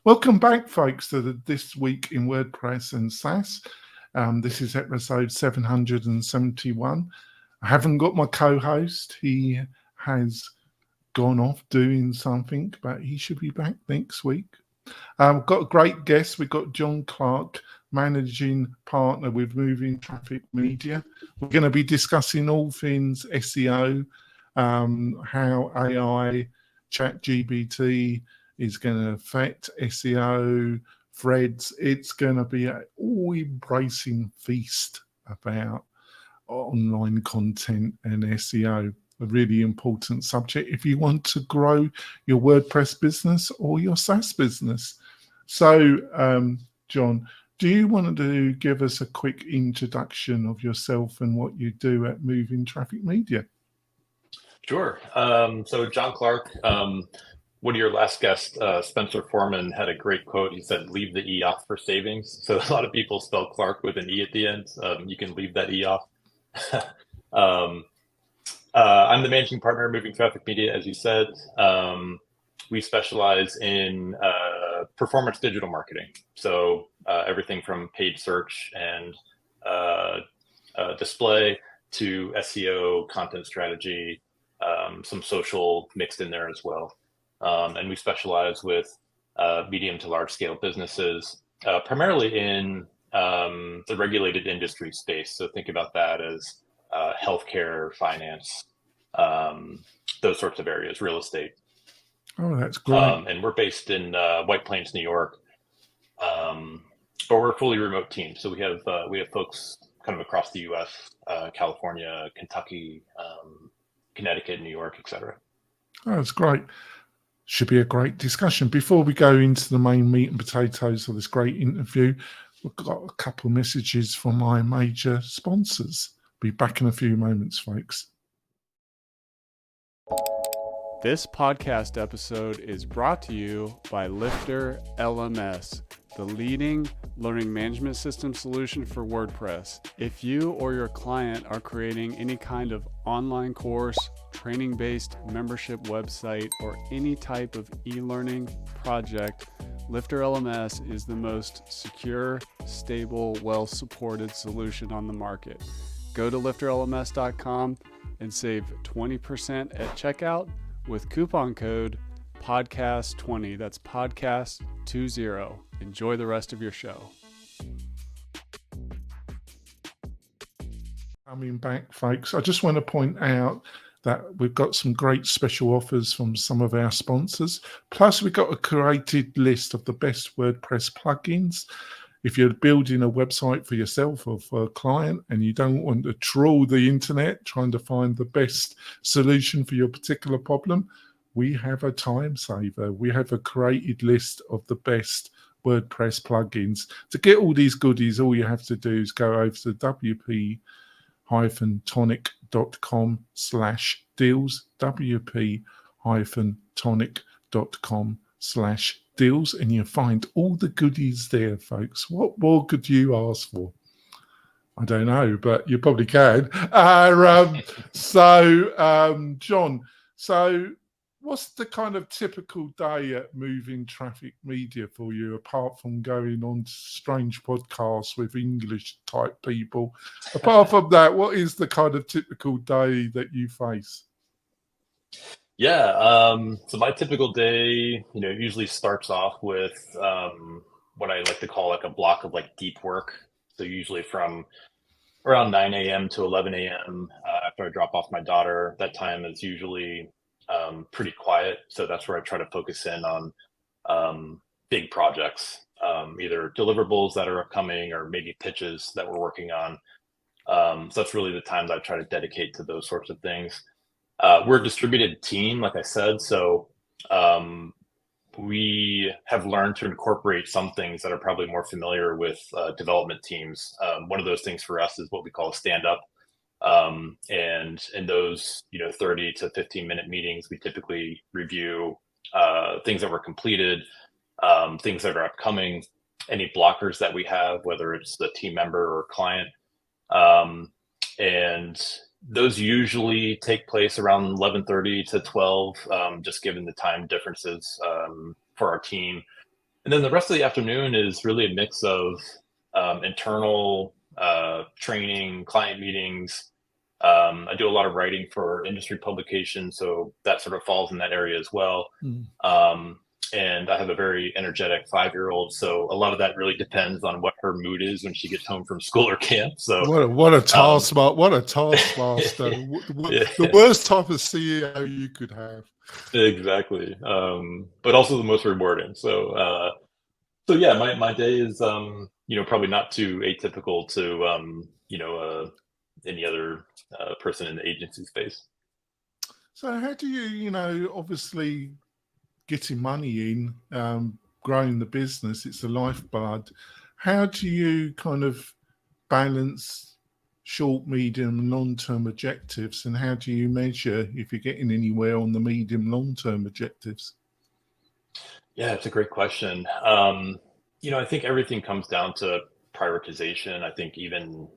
Welcome back, folks, to This Week in WordPress and SaaS. This is episode 771. I haven't got my co-host. He has gone off doing something, but he should be back next week. We've got a great guest. We've got John Clark, managing partner with Moving Traffic Media. We're going to be discussing all things SEO, how AI, ChatGPT is going to affect SEO, threads. It's going to be an all-embracing feast about online content and SEO, a really important subject if you want to grow your WordPress business or your SaaS business. So, John, do you want to give us a quick introduction of yourself and what you do at Moving Traffic Media? Sure. So John Clark, one of your last guests, Spencer Foreman, had a great quote. He said, "Leave the E off for savings." So a lot of people spell Clark with an E at the end. You can leave that E off. I'm the managing partner of Moving Traffic Media, as you said. We specialize in performance digital marketing. So everything from paid search and display to SEO, content strategy, some social mixed in there as well. And we specialize with medium to large scale businesses, primarily in the regulated industry space. So think about that as healthcare, finance, those sorts of areas, real estate. Oh, that's great. And we're based in White Plains, New York, but we're a fully remote team. So we have folks kind of across the U.S., California, Kentucky, Connecticut, New York, etc. Oh, that's great. Should be a great discussion. Before we go into the main meat and potatoes of this great interview, we've got a couple of messages from my major sponsors. Be back in a few moments, folks. This podcast episode is brought to you by Lifter LMS, the leading learning management system solution for WordPress. If you or your client are creating any kind of online course, training-based membership website, or any type of e-learning project, Lifter LMS is the most secure, stable, well-supported solution on the market. Go to lifterlms.com and save 20% at checkout with coupon code podcast20. That's podcast20. Enjoy the rest of your show. Coming back, folks, I just want to point out that we've got some great special offers from some of our sponsors. Plus, we've got a curated list of the best WordPress plugins. If you're building a website for yourself or for a client and you don't want to trawl the internet trying to find the best solution for your particular problem, we have a time saver. We have a curated list of the best WordPress plugins. To get all these goodies, all you have to do is go over to WP-Tonic.com/deals, WP-Tonic.com/deals, and you'll find all the goodies there, folks. What more could you ask for? I don't know, but you probably can. John, so what's the kind of typical day at Moving Traffic Media for you, apart from going on strange podcasts with English type people? Apart from that, what is the kind of typical day that you face? Yeah, so my typical day, usually starts off with what I like to call like a block of like deep work. So usually from around 9 a.m. to 11 a.m. After I drop off my daughter, that time is usually pretty quiet. So that's where I try to focus in on big projects, either deliverables that are upcoming or maybe pitches that we're working on. So that's really the time that I try to dedicate to those sorts of things. We're a distributed team, like I said, so we have learned to incorporate some things that are probably more familiar with development teams. One of those things for us is what we call a stand-up. And in those, 30 to 15-minute meetings, we typically review things that were completed, things that are upcoming, any blockers that we have, whether it's the team member or client. And those usually take place around 11:30 to 12, just given the time differences for our team. And then the rest of the afternoon is really a mix of internal training, client meetings. I do a lot of writing for industry publications, so that sort of falls in that area as well. And I have a very energetic 5-year-old, so a lot of that really depends on what her mood is when she gets home from school or camp. So what a taskmaster! What a taskmaster! The worst type of CEO you could have. Exactly, but also the most rewarding. So yeah, my day is probably not too atypical to any other person in the agency space. So how do you obviously getting money in, growing the business, it's the lifeblood. How do you kind of balance short, medium, and long-term objectives, and how do you measure if you're getting anywhere on the medium, long-term objectives? Yeah, it's a great question. I think everything comes down to prioritization. I think even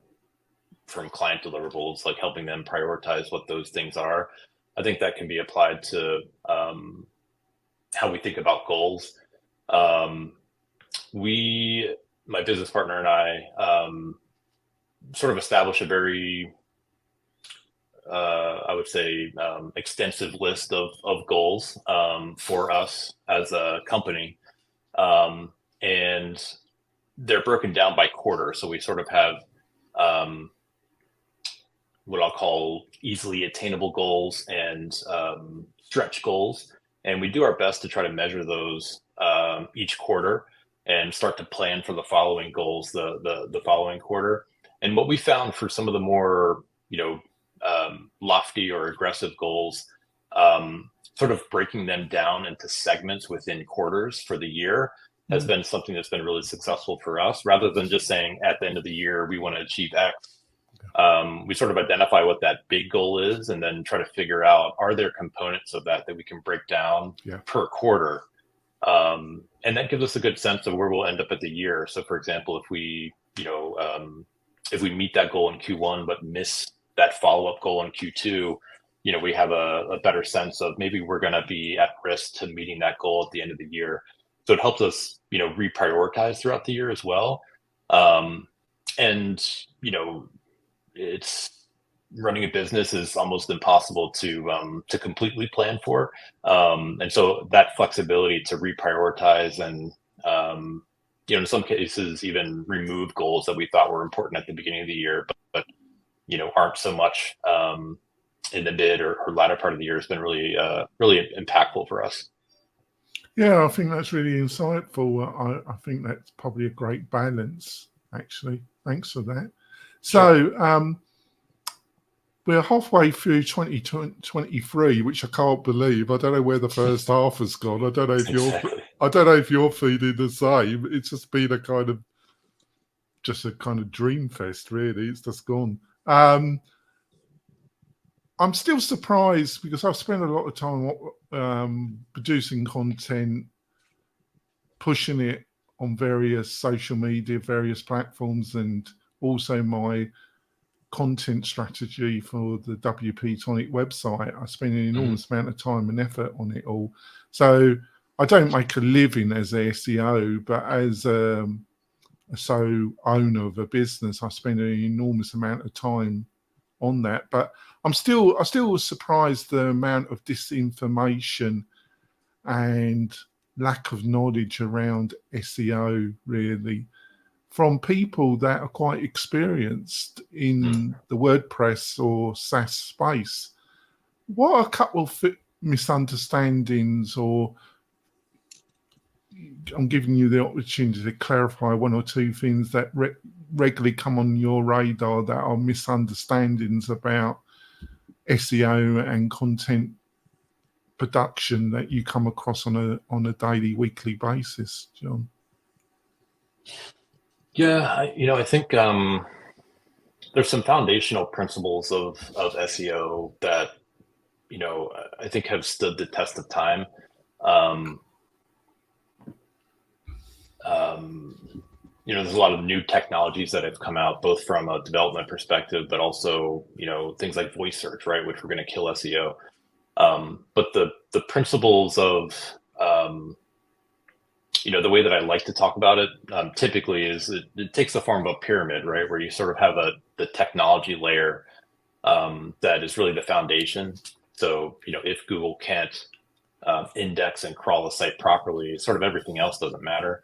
from client deliverables, like helping them prioritize what those things are, I think that can be applied to how we think about goals. My business partner and I sort of establish a very, I would say, extensive list of goals for us as a company. And they're broken down by quarter. So we sort of have what I'll call easily attainable goals and stretch goals. And we do our best to try to measure those each quarter and start to plan for the following goals the following quarter. And what we found for some of the more, lofty or aggressive goals, sort of breaking them down into segments within quarters for the year has been something that's been really successful for us, rather than just saying at the end of the year, we want to achieve X. We sort of identify what that big goal is and then try to figure out, are there components of that we can break down per quarter? And that gives us a good sense of where we'll end up at the year. So for example, if we meet that goal in Q1, but miss that follow-up goal in Q2, we have a better sense of maybe we're going to be at risk to meeting that goal at the end of the year. So it helps us, reprioritize throughout the year as well. It's running a business is almost impossible to completely plan for. And so that flexibility to reprioritize and, in some cases, even remove goals that we thought were important at the beginning of the year, but aren't so much in the mid or latter part of the year has been really impactful for us. Yeah, I think that's really insightful. I think that's probably a great balance, actually. Thanks for that. So we're halfway through 2023, which I can't believe. I don't know where the first half has gone. I don't know if you're feeling the same. It's just been a kind of dream fest, really. It's just gone. I'm still surprised because I've spent a lot of time producing content, pushing it on various social media, various platforms, and also my content strategy for the WP-Tonic website. I spend an enormous amount of time and effort on it all. So I don't make a living as an SEO, but as a sole owner of a business, I spend an enormous amount of time on that. But I still surprised the amount of disinformation and lack of knowledge around SEO, really, from people that are quite experienced in the WordPress or SaaS space. What are a couple of misunderstandings, or I'm giving you the opportunity to clarify one or two things that regularly come on your radar that are misunderstandings about SEO and content production that you come across on a daily, weekly basis, John? Yeah, I think there's some foundational principles of SEO that I think have stood the test of time. There's a lot of new technologies that have come out, both from a development perspective, but also, things like voice search, right, which were going to kill SEO. But the principles of, the way that I like to talk about it typically is it takes the form of a pyramid, right? Where you sort of have the technology layer that is really the foundation. So, if Google can't index and crawl the site properly, sort of everything else doesn't matter.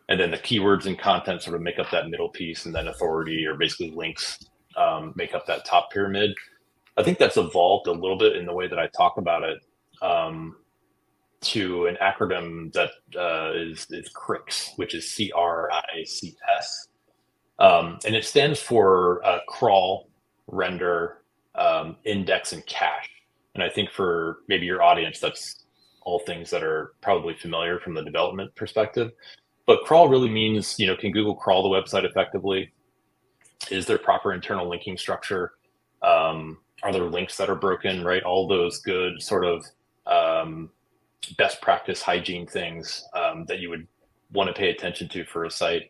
And then the keywords and content sort of make up that middle piece, and then authority, or basically links, make up that top pyramid. I think that's evolved a little bit in the way that I talk about it to an acronym that is CRICS, which is CRICS. And it stands for crawl, render, index, and cache. And I think for maybe your audience, that's all things that are probably familiar from the development perspective. But crawl really means, can Google crawl the website effectively? Is there proper internal linking structure? Are there links that are broken, right? All those good sort of best practice hygiene things that you would want to pay attention to for a site.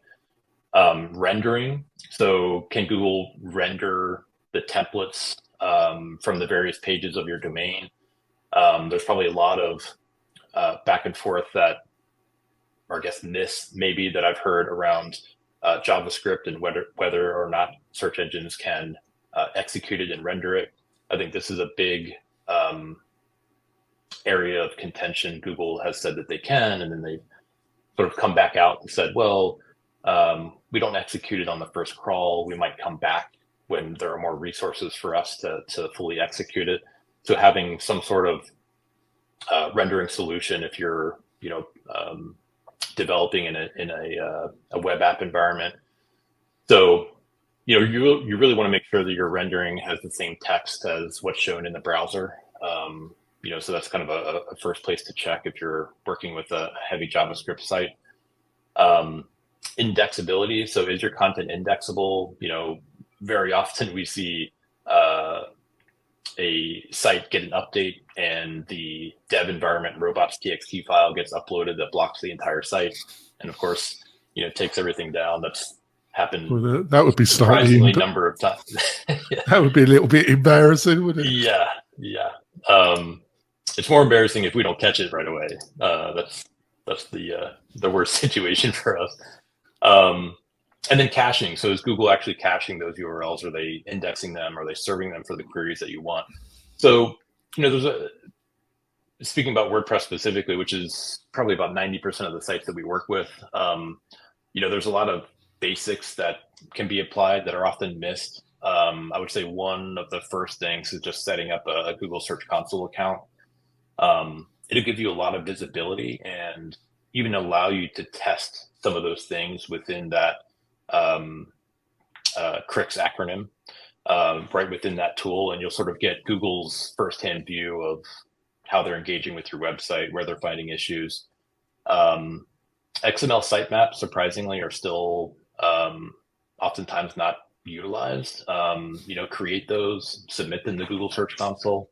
Rendering. So can Google render the templates from the various pages of your domain? There's probably a lot of back and forth that, or I guess myths maybe, that I've heard around JavaScript and whether or not search engines can execute it and render it. I think this is a big area of contention. Google has said that they can, and then they sort of come back out and said, well, we don't execute it on the first crawl. We might come back when there are more resources for us to fully execute it. So having some sort of rendering solution, if you're developing in a web app environment. So you really want to make sure that your rendering has the same text as what's shown in the browser. So that's kind of a first place to check if you're working with a heavy JavaScript site. Indexability. So is your content indexable? Very often we see a site get an update and the dev environment robots.txt file gets uploaded that blocks the entire site. And of course, takes everything down. That's happened. Well, that would be surprisingly number of times. Yeah. That would be a little bit embarrassing, wouldn't it? Yeah. It's more embarrassing if we don't catch it right away. That's the worst situation for us. And then caching. So is Google actually caching those URLs? Are they indexing them? Are they serving them for the queries that you want? So, speaking about WordPress specifically, which is probably about 90% of the sites that we work with, there's a lot of basics that can be applied that are often missed. I would say one of the first things is just setting up a Google Search Console account. It'll give you a lot of visibility and even allow you to test some of those things within that CRICS acronym, right within that tool, and you'll sort of get Google's firsthand view of how they're engaging with your website, where they're finding issues. XML sitemaps, surprisingly, are still oftentimes not utilized. Create those, submit them to Google Search Console.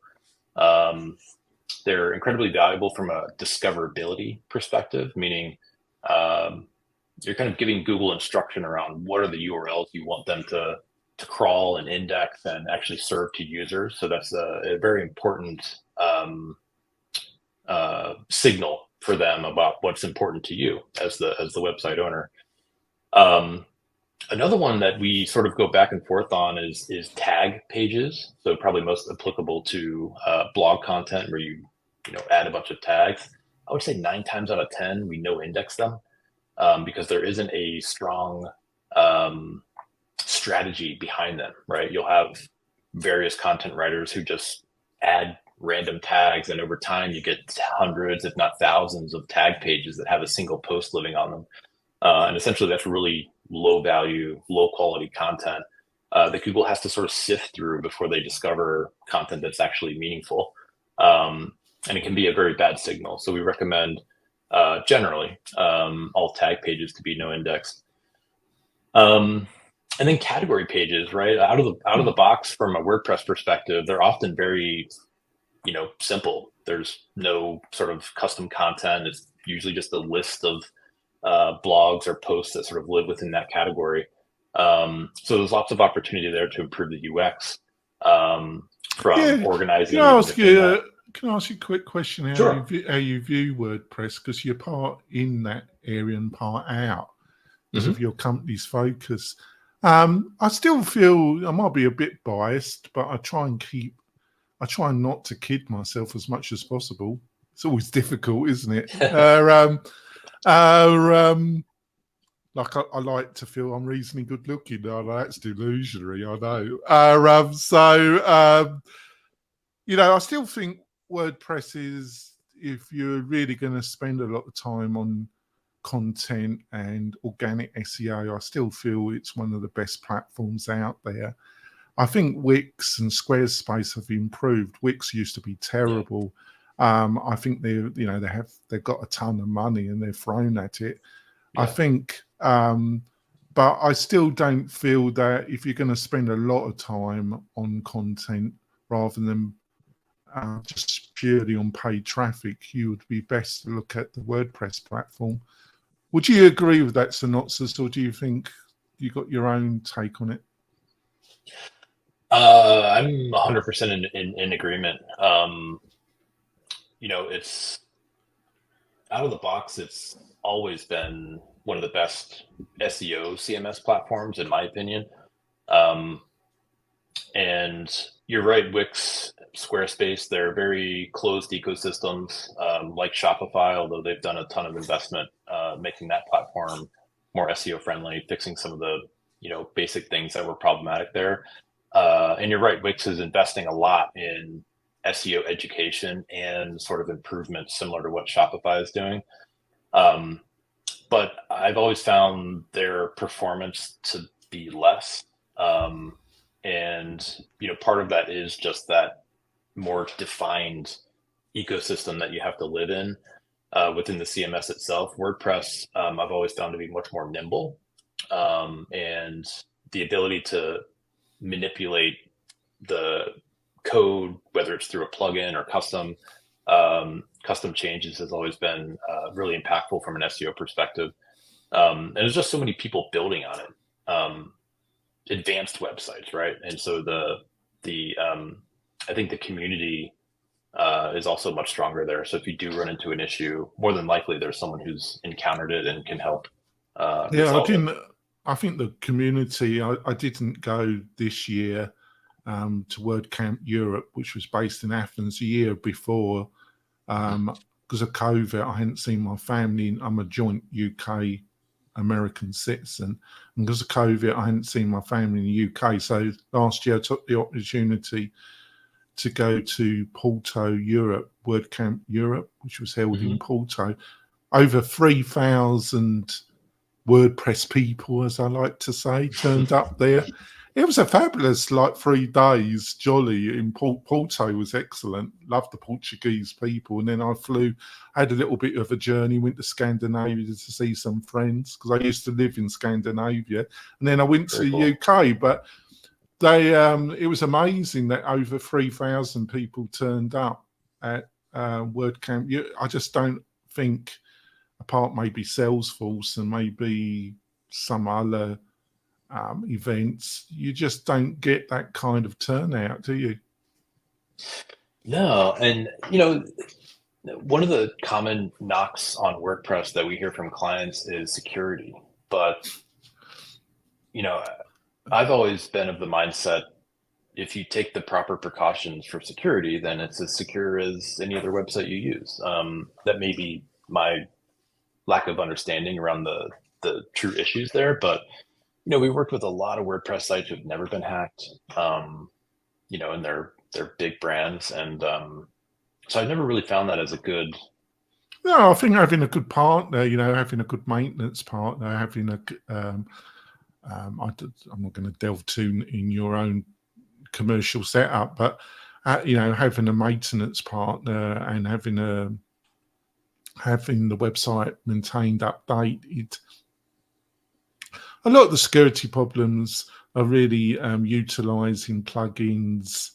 They're incredibly valuable from a discoverability perspective, meaning you're kind of giving Google instruction around what are the URLs you want them to crawl and index and actually serve to users. So that's a very important signal for them about what's important to you as the website owner. Another one that we sort of go back and forth on is tag pages. So probably most applicable to blog content where you add a bunch of tags. I would say 9 times out of 10 we no index them because there isn't a strong strategy behind them. Right? You'll have various content writers who just add random tags, and over time you get hundreds, if not thousands, of tag pages that have a single post living on them. And essentially that's really low value, low quality content that Google has to sort of sift through before they discover content that's actually meaningful. And it can be a very bad signal. So we recommend generally all tag pages to be no indexed. And then category pages, right? Out of the box from a WordPress perspective, they're often very, simple. There's no sort of custom content. It's usually just a list of blogs or posts that sort of live within that category. So there's lots of opportunity there to improve the UX from organizing. Can I ask you, can I ask you a quick question? Sure. How you view WordPress? Because you're part in that area and part out because of your company's focus. I still feel I might be a bit biased, but I try not to kid myself as much as possible. It's always difficult, isn't it? Like I like to feel I'm reasonably good looking. I know that's delusionary, I know. I still think WordPress is, if you're really going to spend a lot of time on content and organic SEO, I still feel it's one of the best platforms out there. I think Wix and Squarespace have improved. Wix used to be terrible. I think they've got a ton of money and they're thrown at it. Yeah. I think, but I still don't feel that if you're going to spend a lot of time on content rather than just purely on paid traffic, you would be best to look at the WordPress platform. Would you agree with that synopsis, or do you think you got your own take on it? I'm 100% in agreement. It's out of the box. It's always been one of the best SEO CMS platforms, in my opinion. And you're right, Wix, Squarespace, they're very closed ecosystems, like Shopify, although they've done a ton of investment making that platform more SEO friendly, fixing some of the basic things that were problematic there. And you're right, Wix is investing a lot in SEO education and sort of improvements similar to what Shopify is doing. But I've always found their performance to be less. And part of that is just that more defined ecosystem that you have to live in within the CMS itself. WordPress, I've always found to be much more nimble, and the ability to manipulate the code, whether it's through a plugin or custom changes, has always been really impactful from an SEO perspective. And there's just so many people building on it. Advanced websites, right? And so I think the community is also much stronger there. So if you do run into an issue, more than likely there's someone who's encountered it and can help. I think the community. I didn't go this year to WordCamp Europe, which was based in Athens a year before, because of COVID. I hadn't seen my family. I'm a joint UK American citizen, and because of COVID I hadn't seen my family in the UK. So last year I took the opportunity to go to Porto Europe, WordCamp Europe, which was held in Porto. Over 3,000 WordPress people, as I like to say, turned up there. It was a fabulous 3 days jolly in Porto. Was excellent. Loved the Portuguese people. And then I had a little bit of a journey, went to Scandinavia to see some friends because I used to live in Scandinavia. And then I went to the UK. But it was amazing that over 3,000 people turned up at WordCamp. I just don't think, apart maybe Salesforce and maybe some other events, you just don't get that kind of turnout, do you? No. And one of the common knocks on WordPress that we hear from clients is security. But I've always been of the mindset, if you take the proper precautions for security, then it's as secure as any other website you use. That may be my lack of understanding around the true issues there, but we worked with a lot of WordPress sites who've never been hacked, and they're big brands. And so I've never really found that as a good. No, I think having a good partner, having a good maintenance partner, having I'm not going to delve too in your own commercial setup, but having a maintenance partner and having the website maintained, updated. A lot of the security problems are really utilizing plugins.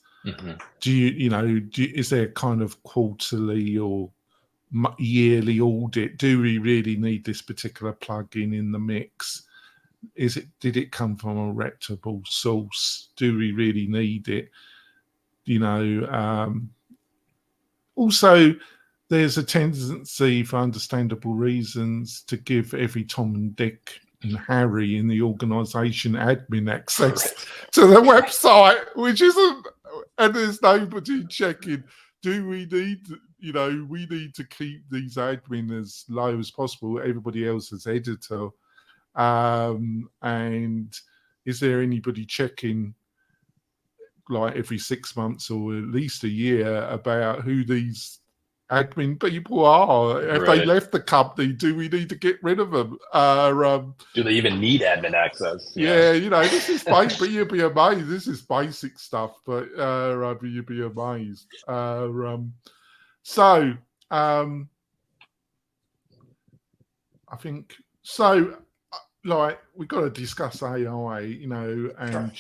Is there kind of quarterly or yearly audit? Do we really need this particular plugin in the mix? Did it come from a reputable source? Do we really need it? also, there's a tendency, for understandable reasons, to give every Tom and Dick and Harry in the organisation admin access to the website, which isn't, and there's nobody checking. Do we need, we need to keep these admin as low as possible, everybody else as editor. And is there anybody checking like every 6 months or at least a year about who these admin people are? Have they left the company? Do we need to get rid of them? Do they even need admin access? Yeah, this is but you'd be amazed. This is basic stuff, but you'd be amazed. So I think so. Like, we've got to discuss AI, and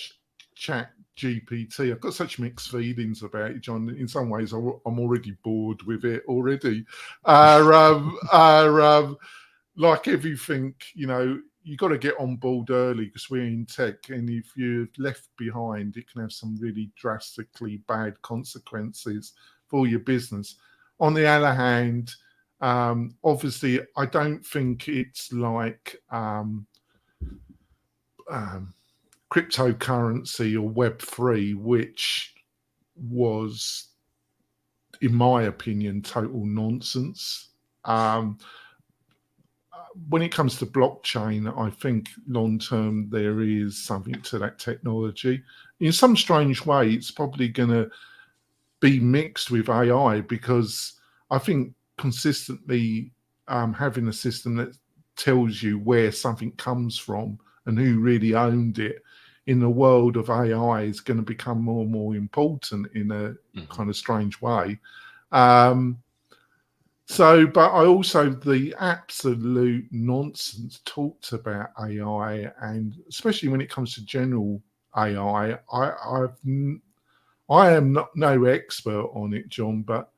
chat GPT. I've got such mixed feelings about it, John. In some ways, I'm already bored with it already. Like everything, you got to get on board early because we're in tech, and if you're left behind, it can have some really drastically bad consequences for your business. On the other hand, obviously, I don't think it's like cryptocurrency or Web3, which was, in my opinion, total nonsense. When it comes to blockchain, I think long-term there is something to that technology. In some strange way, it's probably going to be mixed with AI, because I think consistently having a system that tells you where something comes from and who really owned it in the world of AI is going to become more and more important in a kind of strange way. But I also, the absolute nonsense talked about AI, and especially when it comes to general AI, I am no expert on it, John, but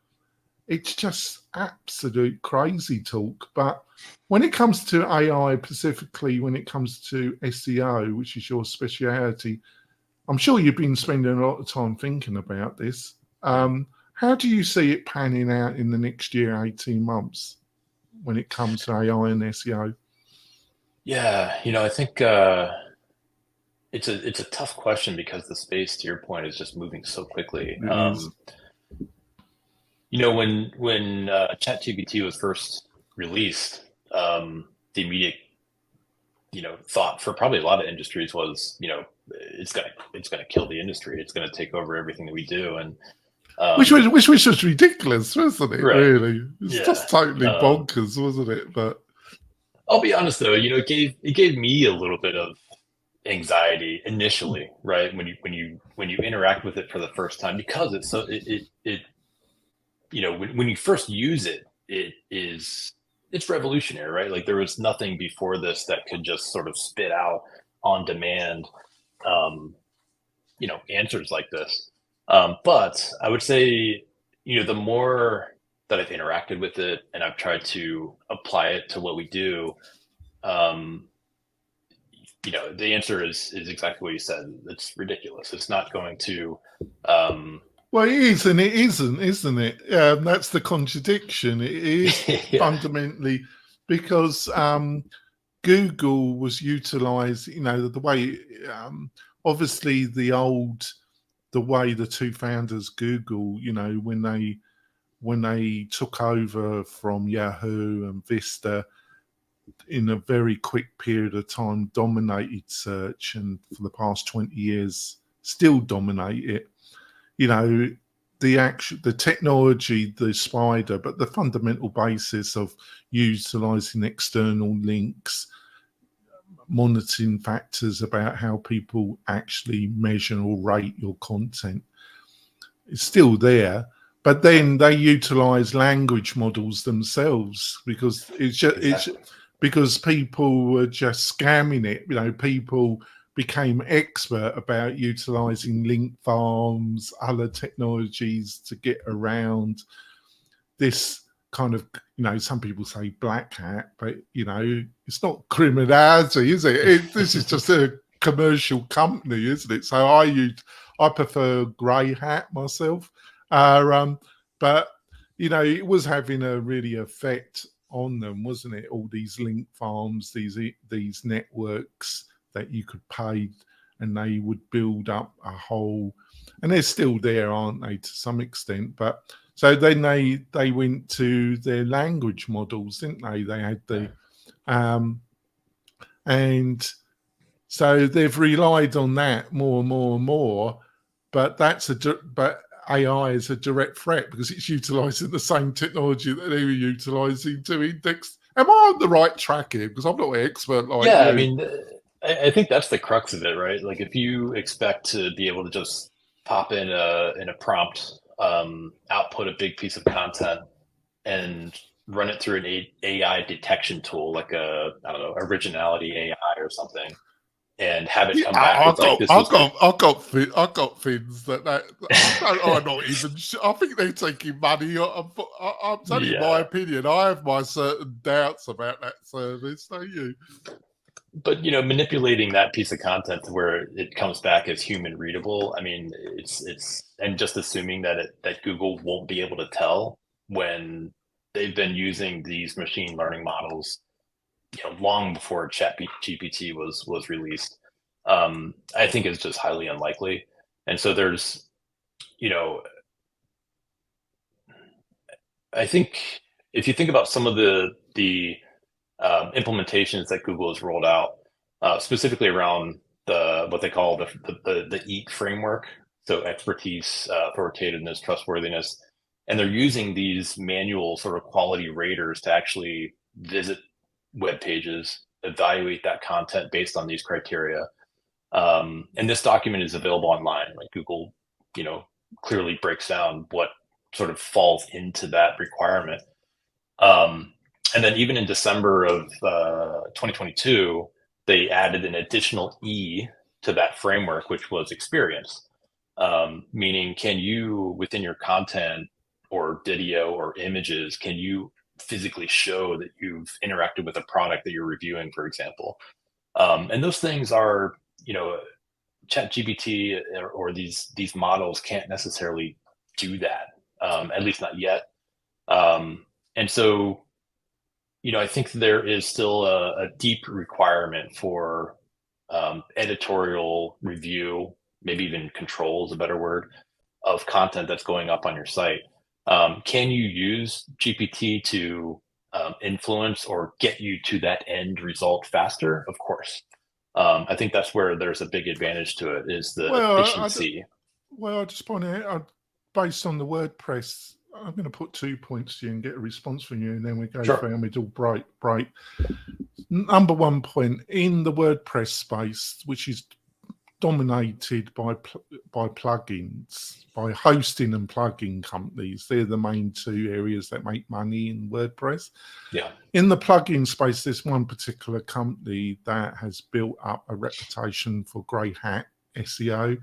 it's just absolute crazy talk. But when it comes to AI, specifically when it comes to SEO, which is your speciality, I'm sure you've been spending a lot of time thinking about this. How do you see it panning out in the next year, 18 months, when it comes to AI and SEO? Yeah, I think it's a tough question, because the space, to your point, is just moving so quickly. When ChatGPT was first released, the immediate thought for probably a lot of industries was, it's gonna kill the industry. It's gonna take over everything that we do, and which was ridiculous, wasn't it? Right. Really, it's just totally bonkers, wasn't it? But I'll be honest, though, it gave me a little bit of anxiety initially, right? When you interact with it for the first time, because it's so when you first use it, it's revolutionary, right? Like, there was nothing before this that could just sort of spit out on demand, answers like this. But I would say, the more that I've interacted with it and I've tried to apply it to what we do, the answer is exactly what you said. It's ridiculous. It's not going to. Well, it is and it isn't it? That's the contradiction. It is fundamentally because Google was utilized, the way, obviously the way the two founders, Google, when they took over from Yahoo and Vista, in a very quick period of time, dominated search, and for the past 20 years still dominate it. The technology, the spider, but the fundamental basis of utilizing external links, monitoring factors about how people actually measure or rate your content, is still there. But then they utilize language models themselves, because because people were just scamming it. People became expert about utilizing link farms, other technologies to get around this kind of, some people say black hat, but it's not criminality, is it? This is just a commercial company, isn't it? So I prefer grey hat myself, but it was having a really effect on them, wasn't it? All these link farms, these networks that you could pay, and they would build up a whole, and they're still there, aren't they, to some extent? But so then they went to their language models, didn't they? They had the and so they've relied on that more and more and more. But but AI is a direct threat because it's utilising the same technology that they were utilising to index. Am I on the right track here? Because I'm not an expert like you. I mean, I think that's the crux of it, right? Like if you expect to be able to just pop in a prompt, output a big piece of content, and run it through an AI detection tool, like I don't know, Originality AI or something, and have it come back with like this. I got things that I'm not even sure. I think they're taking money. It's only my opinion. I have my certain doubts about that service, don't you? But manipulating that piece of content to where it comes back as human readable. I mean, it's and just assuming that Google won't be able to tell when they've been using these machine learning models, long before ChatGPT was released. I think is just highly unlikely. And so there's, I think if you think about some of the implementations that Google has rolled out, specifically around what they call the EAT framework, so expertise, authoritativeness, trustworthiness, and they're using these manual sort of quality raters to actually visit web pages, evaluate that content based on these criteria. And this document is available online. Like Google, clearly breaks down what sort of falls into that requirement. And then even in December of 2022, they added an additional E to that framework, which was experience. Meaning, can you, within your content or video or images, can you physically show that you've interacted with a product that you're reviewing, for example? And those things are, ChatGPT or these models can't necessarily do that, at least not yet. And so, I think there is still a deep requirement for editorial review, maybe even control is a better word, of content that's going up on your site. Can you use GPT to influence or get you to that end result faster? Of course. I think that's where there's a big advantage to it, is the efficiency. I just point out, based on the WordPress, I'm going to put 2 points to you and get a response from you, and then we go through and we do break. Number 1 point, in the WordPress space, which is dominated by plugins, by hosting and plugin companies. They're the main two areas that make money in WordPress. Yeah. In the plugin space, there's one particular company that has built up a reputation for grey hat SEO.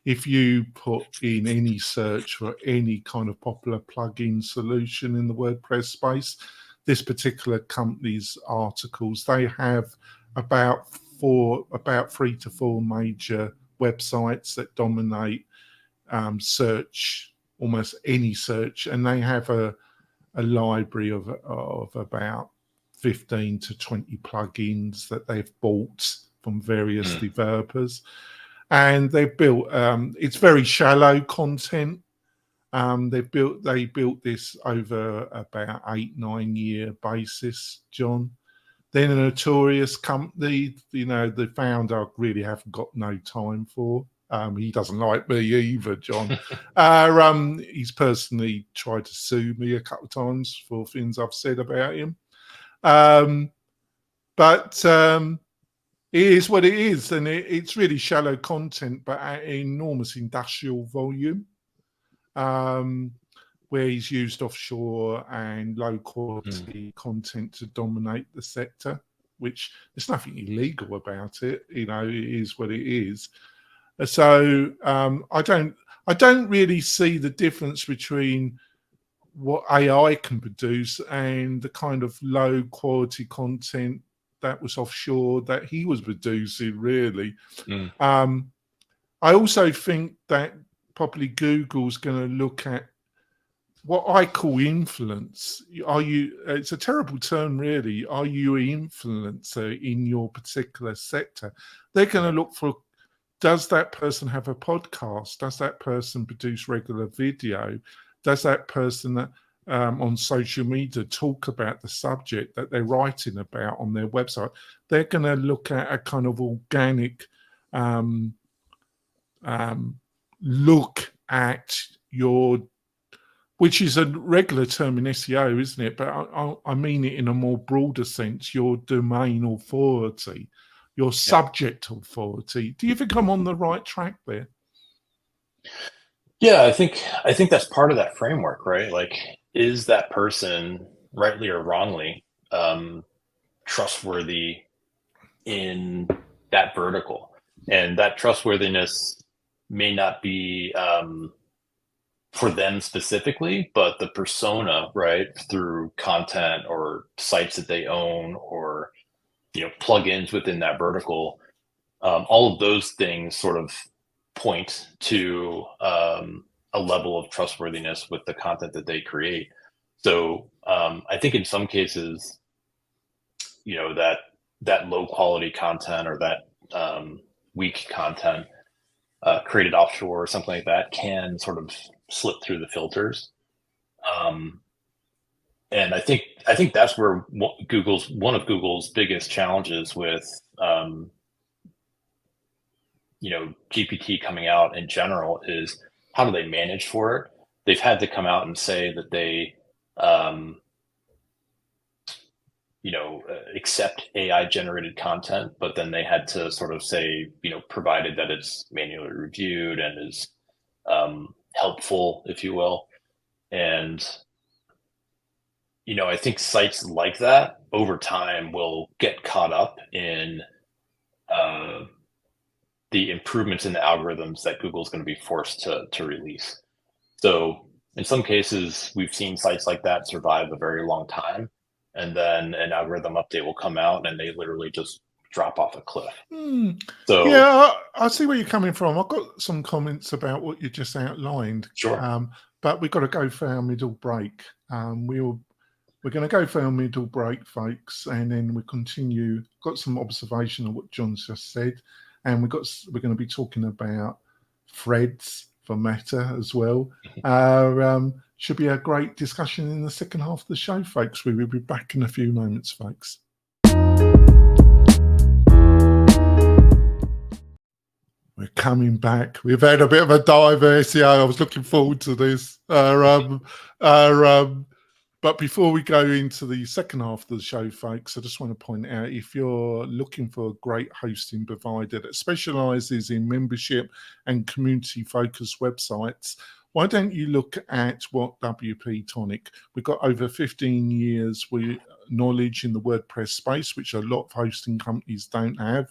If you put in any search for any kind of popular plugin solution in the WordPress space, this particular company's articles, they have about 3 to 4 major websites that dominate search, almost any search, and they have a library of about 15 to 20 plugins that they've bought from various developers. And they've built, it's very shallow content. They built this over about 8-9 year basis, John. Then a notorious company, the founder I really haven't got no time for. He doesn't like me either, John. He's personally tried to sue me a couple of times for things I've said about him. But it is what it is, and it's really shallow content, but at enormous industrial volume, where he's used offshore and low quality content to dominate the sector, which there's nothing illegal about it. It is what it is. So I don't really see the difference between what AI can produce and the kind of low quality content that was offshore that he was producing, really. I also think that probably Google's going to look at what I call influence. It's a terrible term, really. Are you an influencer in your particular sector? They're going to look for, does that person have a podcast? Does that person produce regular video? Does that person on social media talk about the subject that they're writing about on their website? They're going to look at a kind of organic look at your, which is a regular term in SEO, isn't it? But I mean it in a more broader sense, your domain authority, your subject authority. Do you think I'm on the right track there? Yeah, I think that's part of that framework, right? Like, is that person, rightly or wrongly, trustworthy in that vertical? And that trustworthiness may not be for them specifically, but the persona, right, through content or sites that they own, or plugins within that vertical, all of those things sort of point to a level of trustworthiness with the content that they create. So I think in some cases, that low quality content, or that weak content created offshore or something like that, can sort of slip through the filters. And I think that's where one of Google's biggest challenges with GPT coming out in general is, how do they manage for it? They've had to come out and say that they accept AI generated content, but then they had to sort of say, provided that it's manually reviewed and is helpful, if you will. And I think sites like that over time will get caught up in the improvements in the algorithms that Google's going to be forced to release. So in some cases, we've seen sites like that survive a very long time, and then an algorithm update will come out and they literally just drop off a cliff. So yeah, I see where you're coming from. I've got some comments about what you just outlined. Sure. But we've got to go for our middle break. We're going to go for our middle break, folks, and then we continue. Got some observation of what John's just said, and we're going to be talking about threads for Meta as well. Should be a great discussion in the second half of the show, folks. We will be back in a few moments, folks. We're coming back. We've had a bit of a dive SEO. I was looking forward to this. But before we go into the second half of the show, folks, I just want to point out, if you're looking for a great hosting provider that specializes in membership and community-focused websites, why don't you look at what WP-Tonic? We've got over 15 years knowledge in the WordPress space, which a lot of hosting companies don't have.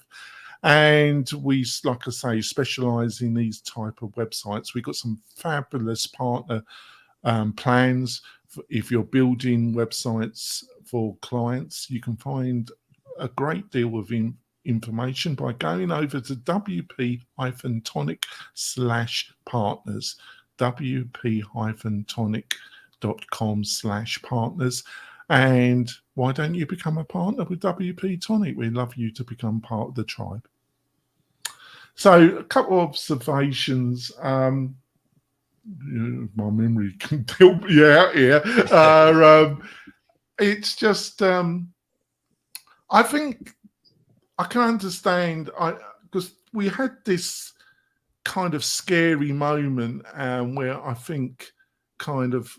And we, like I say, specialize in these type of websites. We've got some fabulous partner plans. If you're building websites for clients, you can find a great deal of information by going over to WP-Tonic/partners, WP-Tonic.com/partners. And why don't you become a partner with WP-Tonic? We'd love you to become part of the tribe. So a couple of observations. My memory can help me out here. It's just, I think I can understand, because we had this kind of scary moment where I think kind of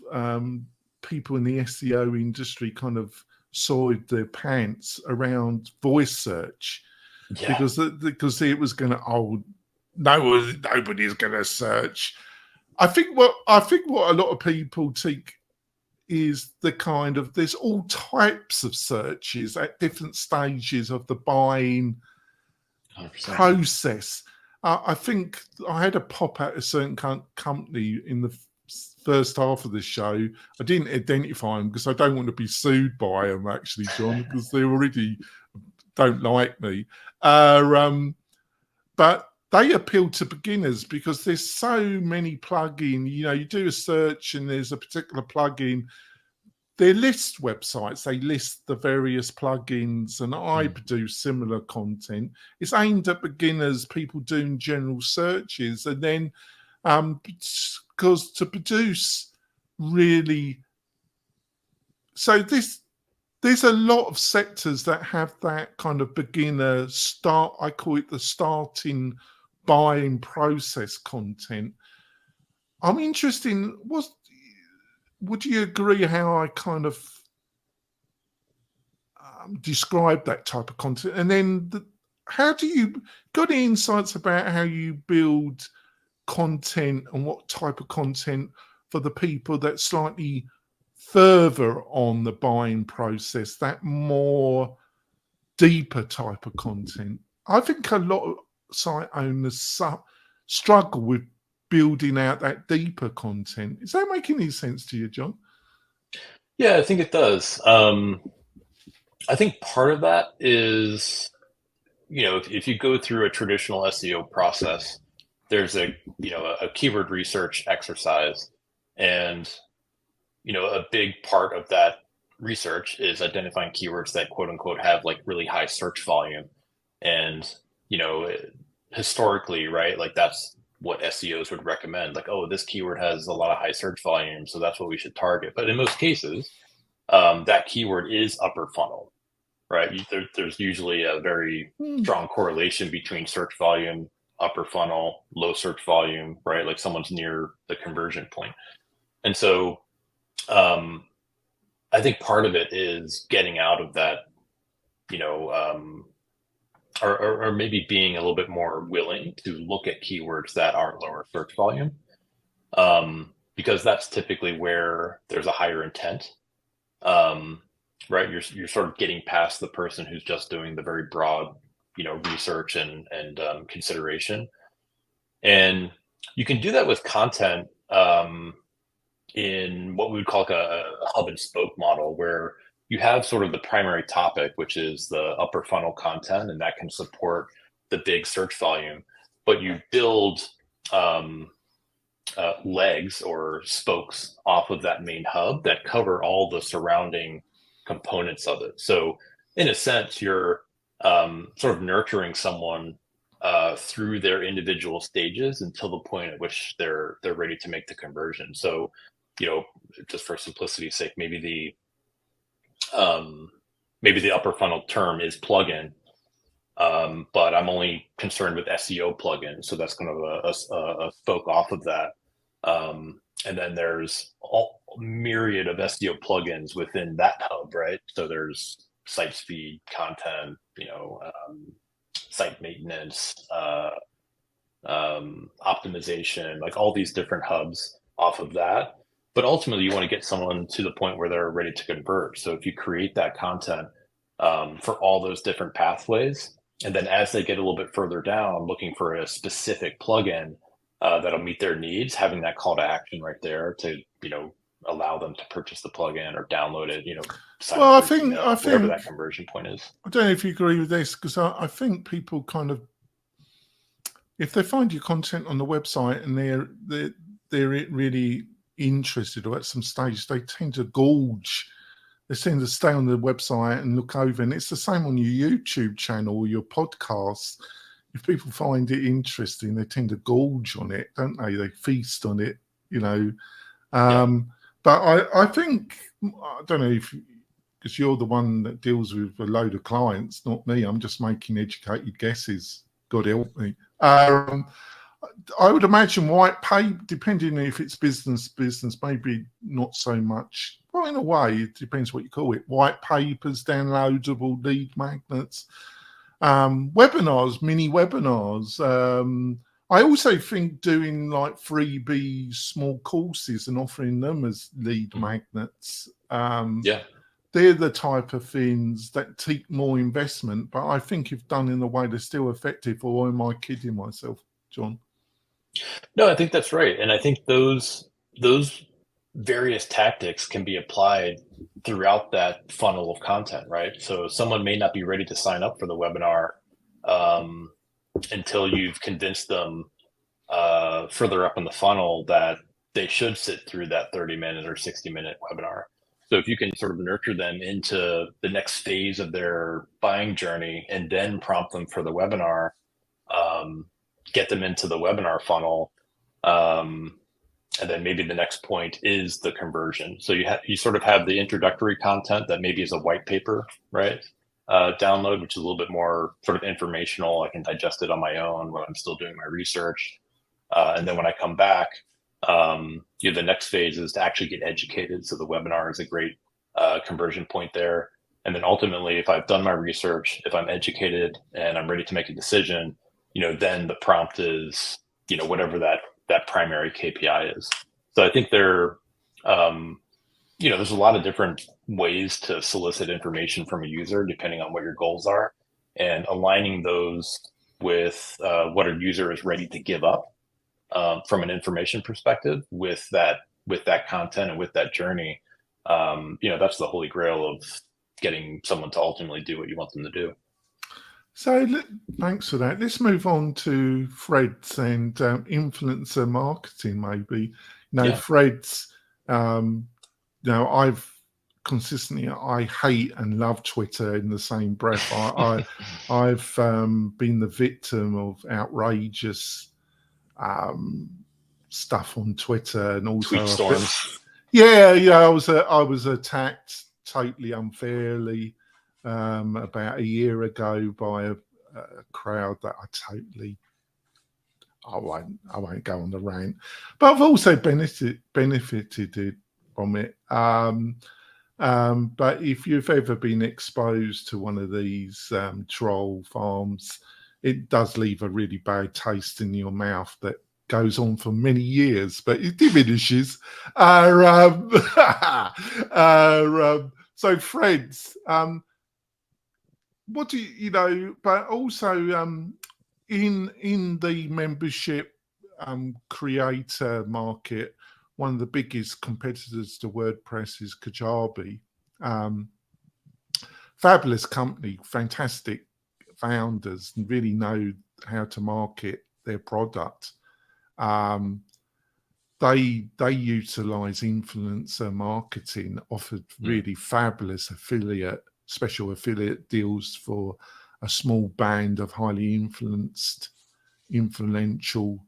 people in the SEO industry kind of soiled their pants around voice search. Yeah. Because it was going to, nobody's going to search. I think what a lot of people think is the kind of, there's all types of searches at different stages of the buying 100%. Process. I think I had a pop at a certain company in the first half of the show. I didn't identify them because I don't want to be sued by them, actually, John, because they already don't like me. But they appeal to beginners because there's so many plugins. You do a search and there's a particular plugin. They list websites, they list the various plugins, and I produce similar content. It's aimed at beginners, people doing general searches, and then because to produce really, so there's a lot of sectors that have that kind of beginner start. I call it the starting buying process content. I'm interested in would you agree how I kind of describe that type of content? And then how do you got any insights about how you build content and what type of content for the people that slightly further on the buying process, that more deeper type of content? I think a lot of site owners struggle with building out that deeper content. Is that making any sense to you, John? Yeah, I think it does. I think part of that is, if you go through a traditional SEO process, there's a keyword research exercise, and a big part of that research is identifying keywords that quote unquote have like really high search volume. And historically, right, like that's what SEOs would recommend, like, oh, this keyword has a lot of high search volume, so that's what we should target. But in most cases, that keyword is upper funnel, right? There's usually a very strong correlation between search volume, upper funnel, low search volume, right? Like someone's near the conversion point. And so I think part of it is getting out of that, or maybe being a little bit more willing to look at keywords that are lower search volume, because that's typically where there's a higher intent, right? You're sort of getting past the person who's just doing the very broad, research and consideration, and you can do that with content in what we would call like a hub and spoke model, where you have sort of the primary topic, which is the upper funnel content, and that can support the big search volume, but you build legs or spokes off of that main hub that cover all the surrounding components of it. So in a sense, you're sort of nurturing someone through their individual stages until the point at which they're ready to make the conversion. So, just for simplicity's sake, maybe the upper funnel term is plugin, but I'm only concerned with SEO plugin, so that's kind of a spoke off of that. And then there's a myriad of SEO plugins within that hub, right? So there's site speed, content, site maintenance, optimization, like all these different hubs off of that. But ultimately, you want to get someone to the point where they're ready to convert. So if you create that content for all those different pathways, and then as they get a little bit further down, looking for a specific plugin that'll meet their needs, having that call to action right there to, allow them to purchase the plugin or download it, Well, I think whatever that conversion point is. I don't know if you agree with this, because I think people kind of, if they find your content on the website and they're really interested, or at some stage they tend to gorge. They tend to stay on the website and look over, and it's the same on your YouTube channel or your podcast. If people find it interesting, they tend to gorge on it, don't they? They feast on it, But I think, I don't know if, because you're the one that deals with a load of clients, not me. I'm just making educated guesses. God help me. I would imagine white paper, depending on if it's business, maybe not so much. Well, in a way, it depends what you call it. White papers, downloadable lead magnets, webinars, mini webinars. I also think doing like freebie small courses and offering them as lead magnets. They're the type of things that take more investment, but I think if done in a way they're still effective. Or am I kidding myself, John? No, I think that's right. And I think those various tactics can be applied throughout that funnel of content, right? So someone may not be ready to sign up for the webinar until you've convinced them further up in the funnel that they should sit through that 30-minute or 60-minute webinar. So if you can sort of nurture them into the next phase of their buying journey and then prompt them for the webinar, get them into the webinar funnel, and then maybe the next point is the conversion. So you sort of have the introductory content that maybe is a white paper, right? Download, which is a little bit more sort of informational. I can digest it on my own when I'm still doing my research. And then when I come back, the next phase is to actually get educated. So the webinar is a great conversion point there. And then ultimately, if I've done my research, if I'm educated and I'm ready to make a decision, then the prompt is, whatever that primary KPI is. So I think there's a lot of different ways to solicit information from a user, depending on what your goals are, and aligning those with what a user is ready to give up from an information perspective with that content and with that journey. That's the holy grail of getting someone to ultimately do what you want them to do. So thanks for that. Let's move on to threads and influencer marketing, maybe. Threads, I've consistently, I hate and love Twitter in the same breath. I've been the victim of outrageous stuff on Twitter, and also tweet storms. I was attacked totally unfairly about a year ago by a crowd that I won't go on the rant, but I've also benefited from it. But if you've ever been exposed to one of these troll farms, it does leave a really bad taste in your mouth that goes on for many years, but it diminishes. So threads, what do but also in the membership creator market, one of the biggest competitors to WordPress is Kajabi. Fabulous company, fantastic founders, and really know how to market their product. They utilize influencer marketing, offered really fabulous special affiliate deals for a small band of highly influential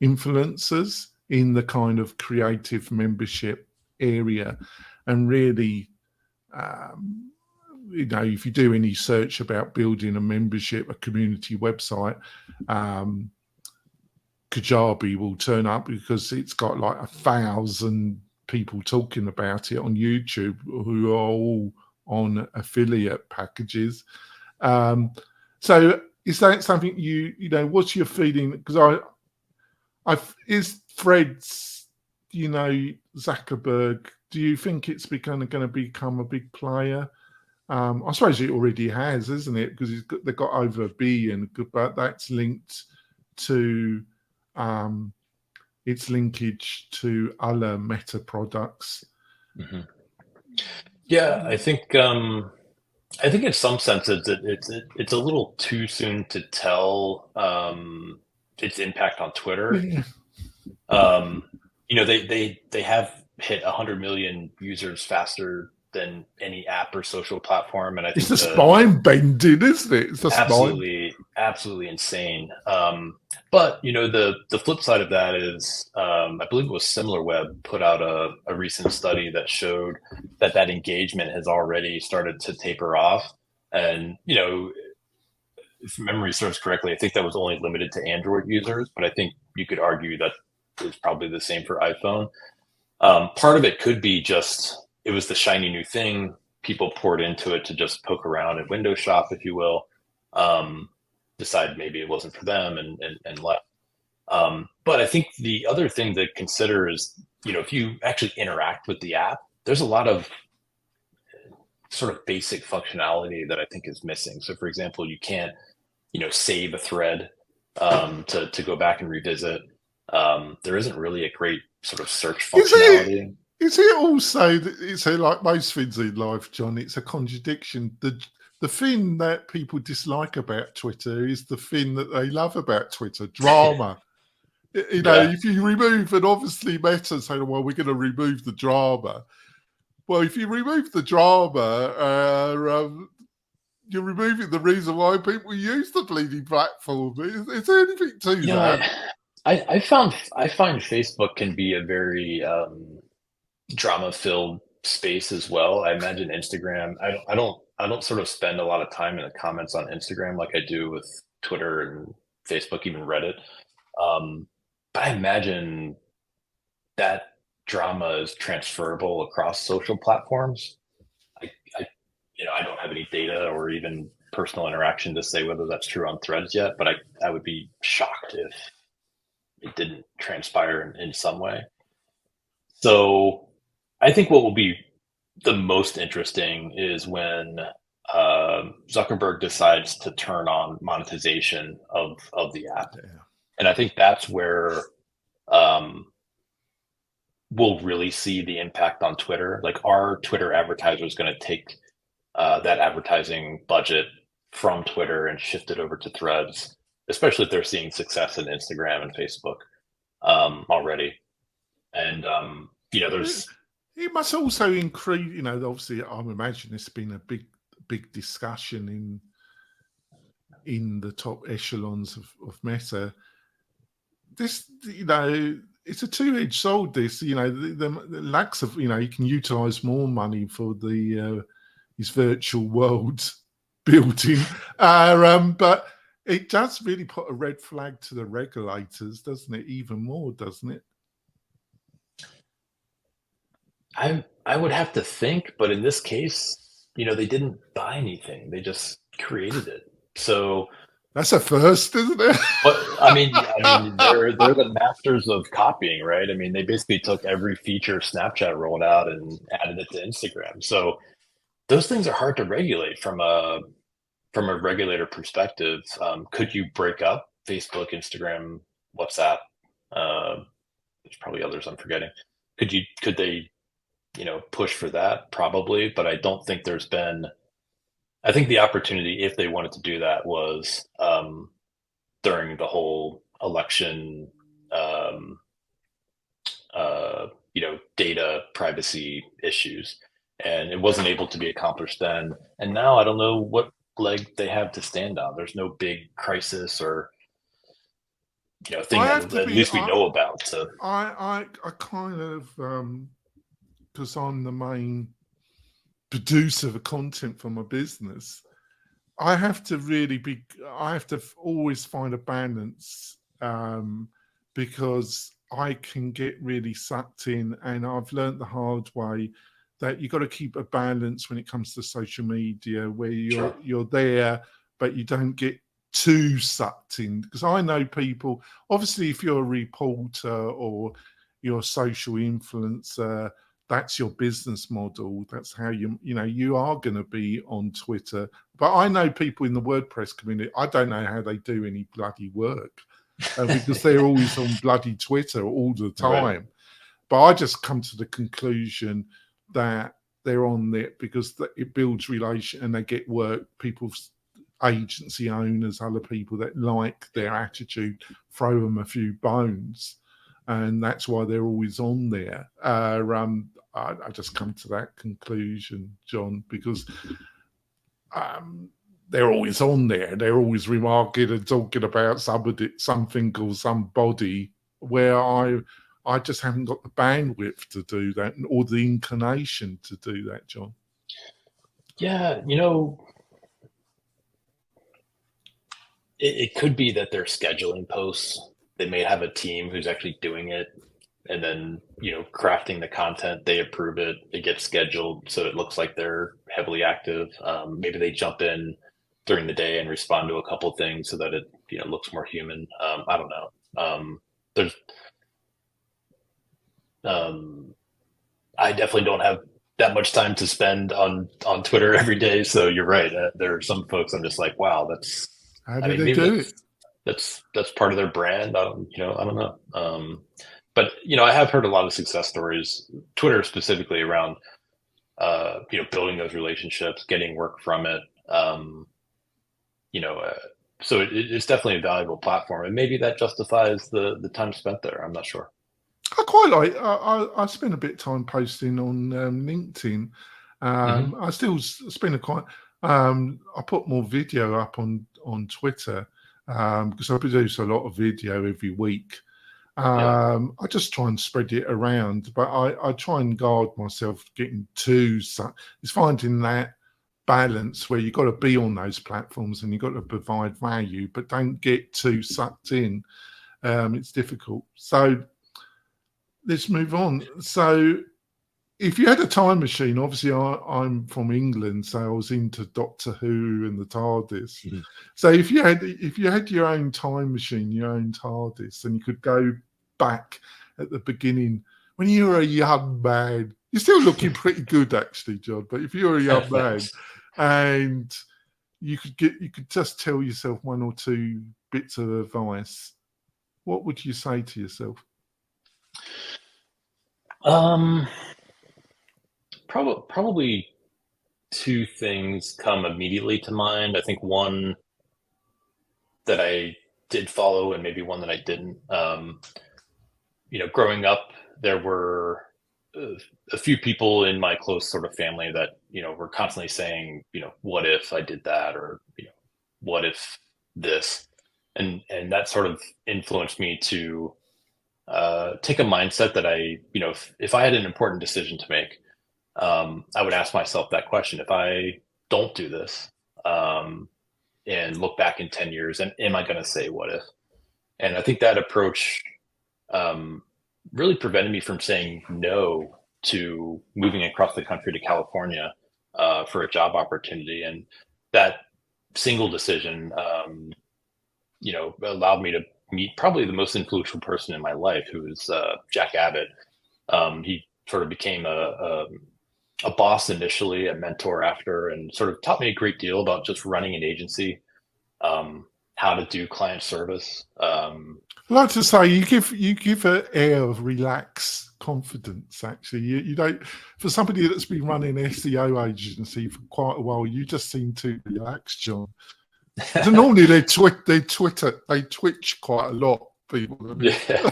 influencers in the kind of creative membership area. And really, if you do any search about building a membership, a community website, Kajabi will turn up because it's got like 1,000 people talking about it on YouTube who are all on affiliate packages. So is that something what's your feeling? Because is Threads, Zuckerberg, do you think it's going to become a big player? I suppose it already has, isn't it? Because they've got over 1 billion, but that's linked to its linkage to other Meta products. Mm-hmm. Yeah, I think in some sense it's a little too soon to tell its impact on Twitter. Yeah. They have hit 100 million users faster than any app or social platform, and I think it's a spine bending, isn't it? It's absolutely insane. But the flip side of that is, I believe it was SimilarWeb put out a recent study that showed that engagement has already started to taper off. And if memory serves correctly, I think that was only limited to Android users, but I think you could argue that is probably the same for iPhone. Part of it could be just it was the shiny new thing. People poured into it to just poke around and window shop, if you will. Decide maybe it wasn't for them and left. But I think the other thing to consider is, if you actually interact with the app, there's a lot of sort of basic functionality that I think is missing. So for example, you can't, save a thread to go back and revisit. There isn't really a great sort of search functionality. Is it also, it's like most things in life, John, it's a contradiction. The the thing that people dislike about Twitter is the thing that they love about Twitter: drama. You know, Yeah. if you remove, and obviously Meta saying, well, we're going to remove the drama. Well, if you remove the drama, you're removing the reason why people use the bleeding platform. Is there anything to You know, that? I find Facebook can be a very drama-filled space as well. I imagine Instagram. I don't sort of spend a lot of time in the comments on Instagram like I do with Twitter and Facebook, even Reddit. But I imagine that drama is transferable across social platforms. I I don't have any data or even personal interaction to say whether that's true on Threads yet, but I would be shocked if it didn't transpire in some way. So I think what will be the most interesting is when Zuckerberg decides to turn on monetization of the app. Yeah. And I think that's where um, we'll really see the impact on Twitter. Like, are Twitter advertisers going to take that advertising budget from Twitter and shift it over to Threads, especially if they're seeing success in Instagram and Facebook already? And there's It must also increase, you know, obviously I'm imagining it's been a big discussion in the top echelons of Meta. This, you know, it's a two-edged sword, this, you know, the lacks of, you know, you can utilize more money for the these virtual worlds building, but it does really put a red flag to the regulators, doesn't it? Even more, doesn't it? I would have to think, but in this case, they didn't buy anything. They just created it. So That's a first, isn't it? but I mean, they're the masters of copying, right? I mean, they basically took every feature Snapchat rolled out and added it to Instagram. So those things are hard to regulate from a regulator perspective. Could you break up Facebook, Instagram, WhatsApp? There's probably others I'm forgetting. Could they, push for that? Probably, but I don't think there's been. I think the opportunity, if they wanted to do that, was during the whole election, data privacy issues, and it wasn't able to be accomplished then. And now I don't know what leg they have to stand on. There's no big crisis or thing that at least we know about. So I kind of because I'm the main producer of content for my business, I have to always find a balance, because I can get really sucked in, and I've learned the hard way that you got to keep a balance when it comes to social media, where you're there, but you don't get too sucked in. Because I know people, obviously, if you're a reporter or you're a social influencer, that's your business model. That's how you are going to be on Twitter. But I know people in the WordPress community, I don't know how they do any bloody work because they're always on bloody Twitter all the time. Right. But I just come to the conclusion that they're on there because it builds relation and they get work. People's agency owners, other people that like their attitude, throw them a few bones. And that's why they're always on there. I just come to that conclusion, John, because they're always on there. They're always remarking and talking about something or somebody, where I just haven't got the bandwidth to do that or the inclination to do that, John. Yeah, it could be that they're scheduling posts. They may have a team who's actually doing it, and then crafting the content. They approve it, it gets scheduled, so it looks like they're heavily active. Maybe they jump in during the day and respond to a couple of things so that it looks more human. I don't know. I definitely don't have that much time to spend on Twitter every day, so you're right. There are some folks I'm just like, wow, that's how do they do it? That's part of their brand. I don't know. But I have heard a lot of success stories, Twitter specifically, around building those relationships, getting work from it. So it's definitely a valuable platform, and maybe that justifies the time spent there. I'm not sure. I quite like. I spend a bit of time posting on LinkedIn. I still spend a quite. I put more video up on Twitter because I produce a lot of video every week. I just try and spread it around, but I try and guard myself getting too. It's finding that balance where you've got to be on those platforms and you've got to provide value, but don't get too sucked in. It's difficult. So let's move on. So if you had a time machine, obviously I'm from England, so I was into Doctor Who and the TARDIS. Mm-hmm. So if you had your own time machine, your own TARDIS, and you could go back at the beginning when you were a young man, you're still looking pretty good actually, John. But if you were a young man and you could just tell yourself one or two bits of advice, what would you say to yourself? Probably two things come immediately to mind. I think one that I did follow and maybe one that I didn't. Growing up, there were a few people in my close sort of family that, were constantly saying, what if I did that? Or, what if this? And that sort of influenced me to take a mindset that if I had an important decision to make, I would ask myself that question. If I don't do this and look back in 10 years, and am I going to say what if? And I think that approach really prevented me from saying no to moving across the country to California for a job opportunity. And that single decision, allowed me to meet probably the most influential person in my life, who is Jack Abbott. He sort of became a boss initially, a mentor after, and sort of taught me a great deal about just running an agency, how to do client service. I'd like to say you give an air of relaxed confidence. Actually, you don't. For somebody that's been running an SEO agency for quite a while, you just seem too relaxed, John. So normally they twitch quite a lot. People. Yeah,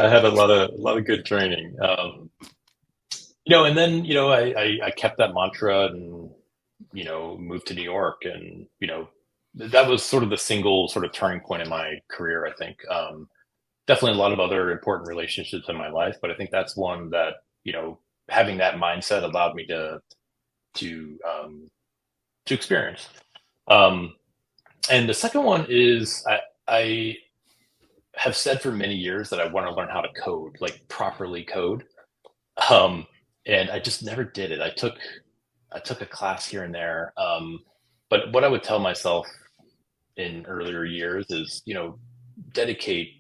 I had a lot of good training. And then I kept that mantra and moved to New York, and that was sort of the single sort of turning point in my career, I think. Definitely a lot of other important relationships in my life, but I think that's one that, having that mindset allowed me to experience. And the second one is I have said for many years that I want to learn how to code, like properly code. And I just never did it. I took a class here and there. But what I would tell myself in earlier years is, dedicate,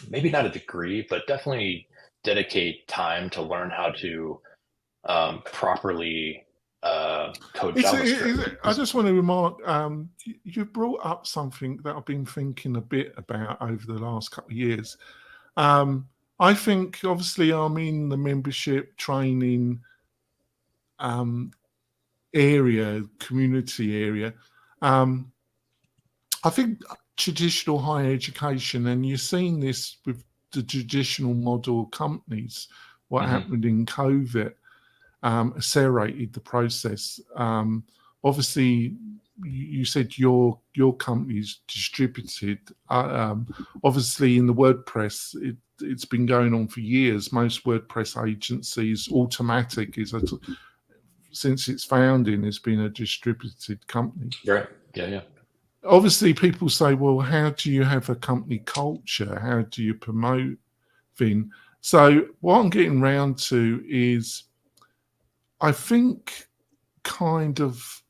maybe not a degree, but definitely dedicate time to learn how to properly code JavaScript. I just want to remark, you brought up something that I've been thinking a bit about over the last couple of years. I think obviously I'm in the membership training area, community area. I think traditional higher education, and you're seeing this with the traditional model companies, what happened in COVID accelerated the process. Obviously, you said your company's distributed. Obviously, in the WordPress, it's been going on for years. Most WordPress agencies, Automatic since its founding, has been a distributed company. Right. Yeah. Obviously, people say, well, how do you have a company culture? How do you promote things? So what I'm getting round to is, I think kind of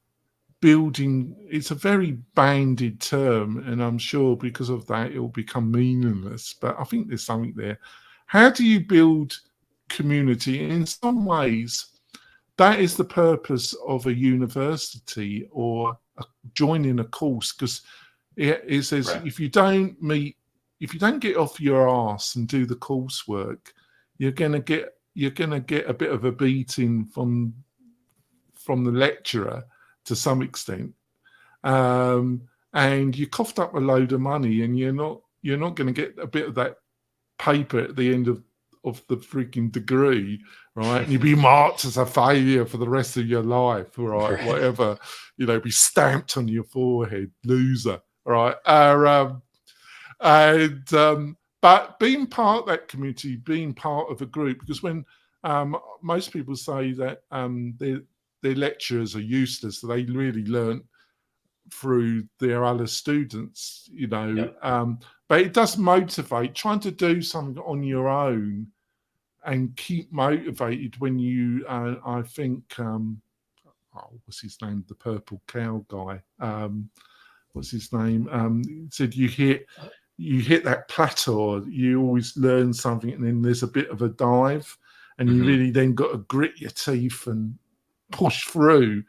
building, it's a very banded term, and I'm sure because of that it will become meaningless, but I think there's something there. How do you build community? In some ways, that is the purpose of a university or joining a course, because it says, right, if you don't get off your arse and do the coursework, you're going to get you're going to get a bit of a beating from the lecturer to some extent, and you coughed up a load of money, and you're not going to get a bit of that paper at the end of the freaking degree, right? And you'd be marked as a failure for the rest of your life, right? Whatever, be stamped on your forehead, loser, right? But being part of that community, being part of a group, because when most people say that their lecturers are useless, so they really learn through their other students, but it does motivate. Trying to do something on your own and keep motivated when you, I think, what's his name? The purple cow guy. What's his name? He said you hit that plateau. You always learn something, and then there's a bit of a dive, and you really then got to grit your teeth and push through.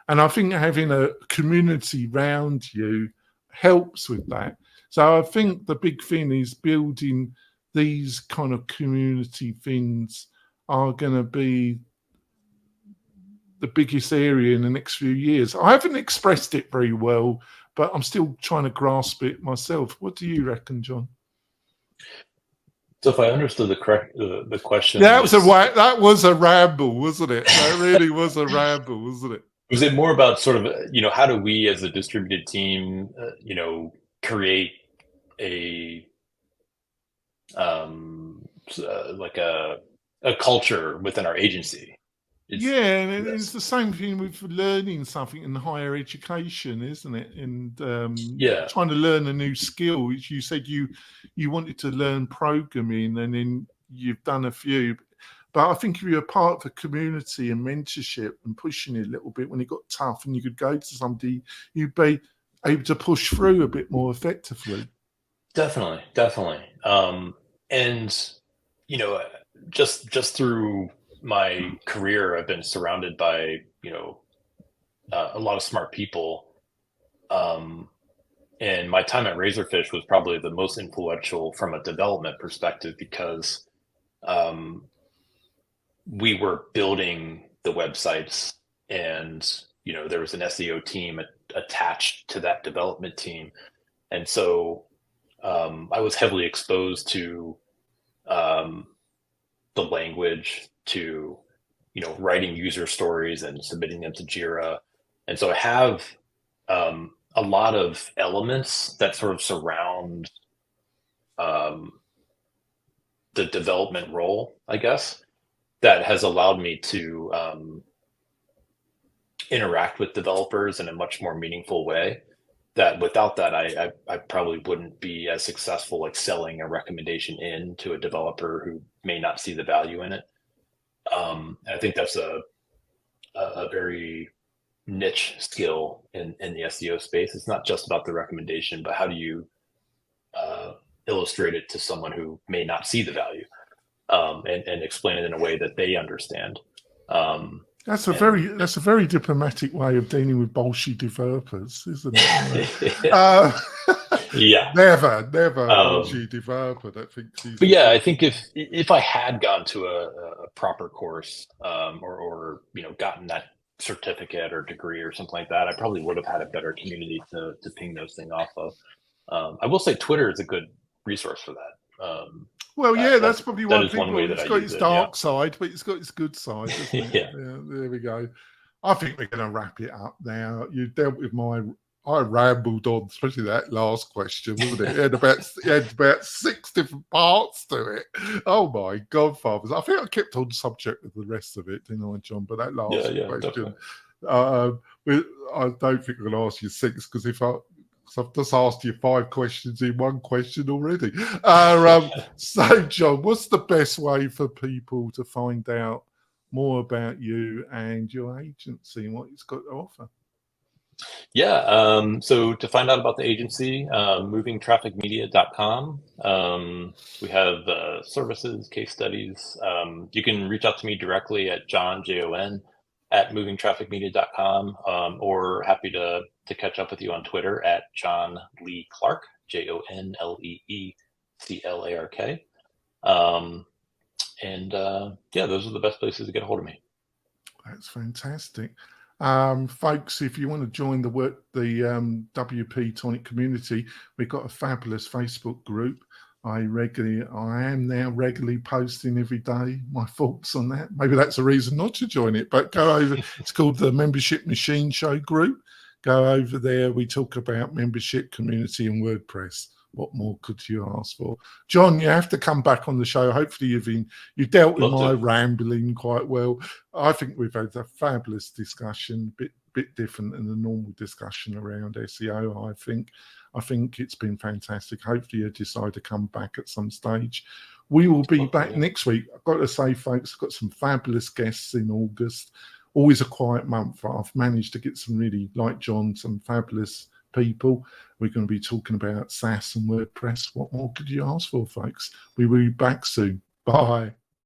And I think having a community around you helps with that. So I think the big thing is building these kind of community things are going to be the biggest area in the next few years. I haven't expressed it very well, but I'm still trying to grasp it myself. What do you reckon, John? So if I understood the question, that was a ramble, wasn't it? That really was a ramble, wasn't it? Was it more about sort of, how do we as a distributed team, create a like a culture within our agency? And it's the same thing with learning something in higher education, isn't it? And trying to learn a new skill, which you said you wanted to learn programming, and then you've done a few. But I think if you're a part of a community and mentorship and pushing it a little bit when it got tough, and you could go to somebody, you'd be able to push through a bit more effectively. Definitely. And just through my career, I've been surrounded by a lot of smart people, and my time at Razorfish was probably the most influential from a development perspective, because we were building the websites, and there was an SEO team attached to that development team, and so I was heavily exposed to the language, to writing user stories and submitting them to Jira, and so I have a lot of elements that sort of surround the development role, I guess, that has allowed me to interact with developers in a much more meaningful way. That without that, I probably wouldn't be as successful, like selling a recommendation in to a developer who may not see the value in it. I think that's a very niche skill in the SEO space. It's not just about the recommendation, but how do you illustrate it to someone who may not see the value, and explain it in a way that they understand. That's a very diplomatic way of dealing with bullshit developers, isn't it? Never bullshit developer that thinks he's. But yeah, I think if I had gone to a proper course, or gotten that certificate or degree or something like that, I probably would have had a better community to ping those things off of. I will say Twitter is a good resource for that. That's probably one thing. It's got its dark side, but it's got its good side, isn't it? Yeah, there we go. I think we're going to wrap it up now. You dealt with I rambled on, especially that last question, wasn't it? It had about 6 different parts to it. Oh my God, fathers! I think I kept on subject with the rest of it, didn't I, John? But that last question, I don't think I'm going to ask you 6, because I've just asked you 5 questions in one question already. So, John, what's the best way for people to find out more about you and your agency and what it's got to offer? Yeah. So to find out about the agency, movingtrafficmedia.com. We have services, case studies. You can reach out to me directly at Jon @movingtrafficmedia.com, or happy to catch up with you on Twitter at John Lee Clark, JonLeeClark. And yeah, those are the best places to get a hold of me. That's fantastic. Folks, if you want to join the WP-Tonic community, we've got a fabulous Facebook group. I am now regularly posting every day my thoughts on that. Maybe that's a reason not to join it, but go over. It's called the Membership Machine Show group. Go over there. We talk about membership, community, and WordPress. What more could you ask for? John, you have to come back on the show. Hopefully you've dealt with my rambling quite well. I think we've had a fabulous discussion, bit different than the normal discussion around SEO. I think it's been fantastic. Hopefully you decide to come back at some stage. We will be back next week. I've got to say, folks, I've got some fabulous guests in August. Always a quiet month. I've managed to get some really, like John, some fabulous people. We're going to be talking about SaaS and WordPress. What more could you ask for, folks? We will be back soon. Bye.